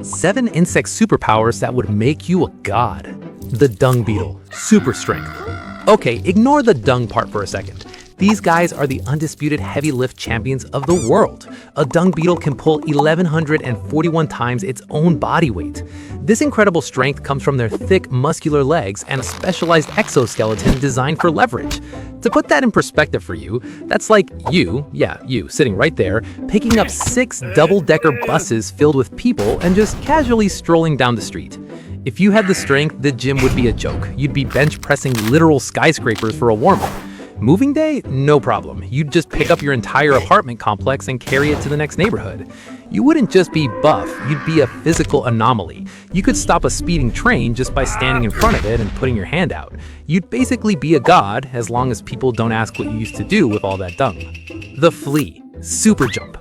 7 insect superpowers that would make you a god. The dung beetle, super strength. Okay, ignore the dung part for a second. These guys are the undisputed heavy lift champions of the world. A dung beetle can pull 1,141 times its own body weight. This incredible strength comes from their thick, muscular legs and a specialized exoskeleton designed for leverage. To put that in perspective for you, that's like you, sitting right there, picking up 6 double-decker buses filled with people and just casually strolling down the street. If you had the strength, the gym would be a joke. You'd be bench pressing literal skyscrapers for a warm-up. Moving day? No problem. You'd just pick up your entire apartment complex and carry it to the next neighborhood. You wouldn't just be buff, you'd be a physical anomaly. You could stop a speeding train just by standing in front of it and putting your hand out. You'd basically be a god as long as people don't ask what you used to do with all that dung. The flea, super jump.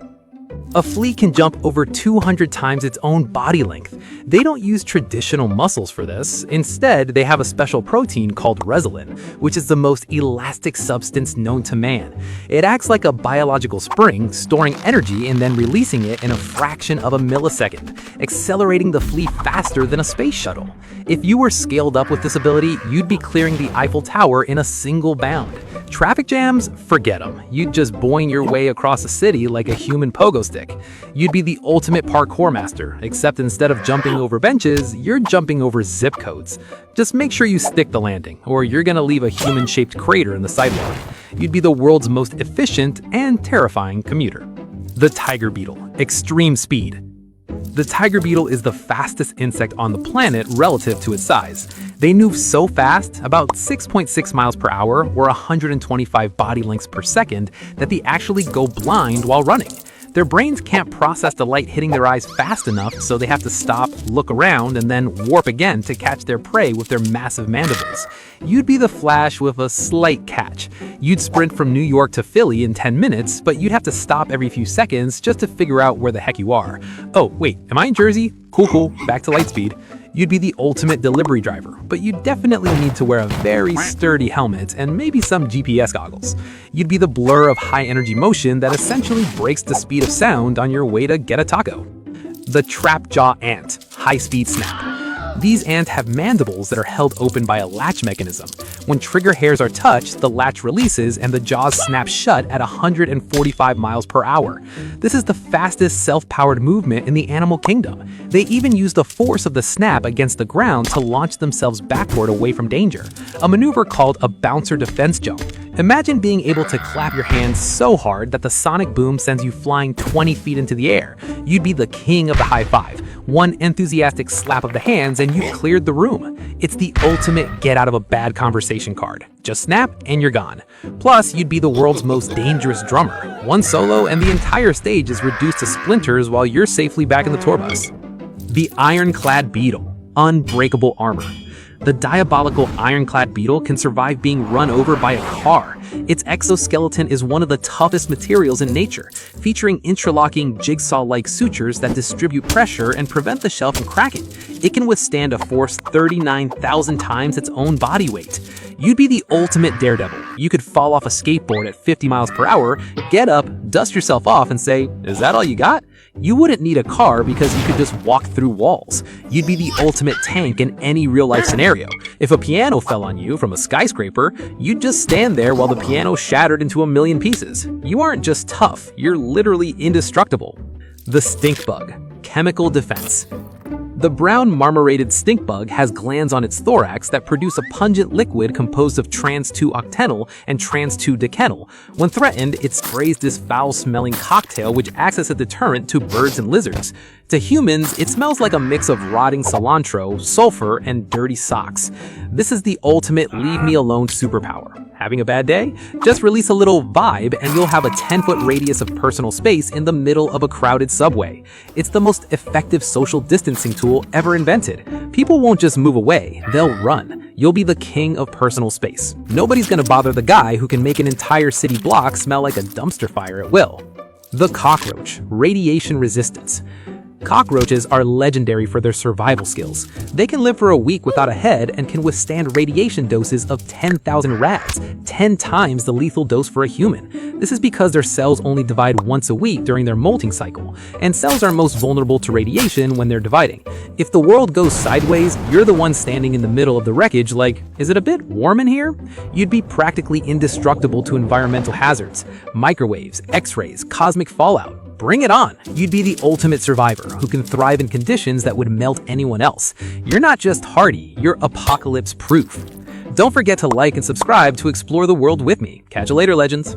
A flea can jump over 200 times its own body length. They don't use traditional muscles for this. Instead, they have a special protein called resilin, which is the most elastic substance known to man. It acts like a biological spring, storing energy and then releasing it in a fraction of a millisecond, accelerating the flea faster than a space shuttle. If you were scaled up with this ability, you'd be clearing the Eiffel Tower in a single bound. Traffic jams? Forget them. You'd just boing your way across a city like a human pogo stick. You'd be the ultimate parkour master, except instead of jumping over benches, you're jumping over zip codes. Just make sure you stick the landing, or you're gonna leave a human-shaped crater in the sidewalk. You'd be the world's most efficient and terrifying commuter. The tiger beetle, extreme speed. The tiger beetle is the fastest insect on the planet relative to its size. They move so fast, about 6.6 miles per hour or 125 body lengths per second, that they actually go blind while running. Their brains can't process the light hitting their eyes fast enough, so they have to stop, look around, and then warp again to catch their prey with their massive mandibles. You'd be the Flash with a slight catch. You'd sprint from New York to Philly in 10 minutes, but you'd have to stop every few seconds just to figure out where the heck you are. Oh, wait, am I in Jersey? Cool, back to light speed. You'd be the ultimate delivery driver, but you'd definitely need to wear a very sturdy helmet and maybe some GPS goggles. You'd be the blur of high-energy motion that essentially breaks the speed of sound on your way to get a taco. The trap-jaw ant, high-speed snap. These ants have mandibles that are held open by a latch mechanism. When trigger hairs are touched, the latch releases and the jaws snap shut at 145 miles per hour. This is the fastest self-powered movement in the animal kingdom. They even use the force of the snap against the ground to launch themselves backward away from danger, a maneuver called a bouncer defense jump. Imagine being able to clap your hands so hard that the sonic boom sends you flying 20 feet into the air. You'd be the king of the high five. One enthusiastic slap of the hands and you've cleared the room. It's the ultimate get out of a bad conversation card. Just snap and you're gone. Plus, you'd be the world's most dangerous drummer. One solo and the entire stage is reduced to splinters while you're safely back in the tour bus. The ironclad beetle, unbreakable armor. The diabolical ironclad beetle can survive being run over by a car. Its exoskeleton is one of the toughest materials in nature, featuring interlocking jigsaw-like sutures that distribute pressure and prevent the shell from cracking. It can withstand a force 39,000 times its own body weight. You'd be the ultimate daredevil. You could fall off a skateboard at 50 miles per hour, get up, dust yourself off, and say, "Is that all you got?" You wouldn't need a car because you could just walk through walls. You'd be the ultimate tank in any real-life scenario. If a piano fell on you from a skyscraper, you'd just stand there while the piano shattered into a million pieces. You aren't just tough, you're literally indestructible. The stink bug, chemical defense. The brown marmorated stink bug has glands on its thorax that produce a pungent liquid composed of trans-2-octenyl and trans-2-dekenyl. When threatened, it sprays this foul-smelling cocktail which acts as a deterrent to birds and lizards. To humans, it smells like a mix of rotting cilantro, sulfur, and dirty socks. This is the ultimate leave-me-alone superpower. Having a bad day? Just release a little vibe and you'll have a 10-foot radius of personal space in the middle of a crowded subway. It's the most effective social distancing tool ever invented. People won't just move away, they'll run. You'll be the king of personal space. Nobody's gonna bother the guy who can make an entire city block smell like a dumpster fire at will. The cockroach, radiation resistance. Cockroaches are legendary for their survival skills. They can live for a week without a head and can withstand radiation doses of 10,000 rads, 10 times the lethal dose for a human. This is because their cells only divide once a week during their molting cycle, and cells are most vulnerable to radiation when they're dividing. If the world goes sideways, you're the one standing in the middle of the wreckage like, is it a bit warm in here? You'd be practically indestructible to environmental hazards, microwaves, X-rays, cosmic fallout. Bring it on! You'd be the ultimate survivor who can thrive in conditions that would melt anyone else. You're not just hardy, you're apocalypse-proof. Don't forget to like and subscribe to explore the world with me. Catch you later, legends!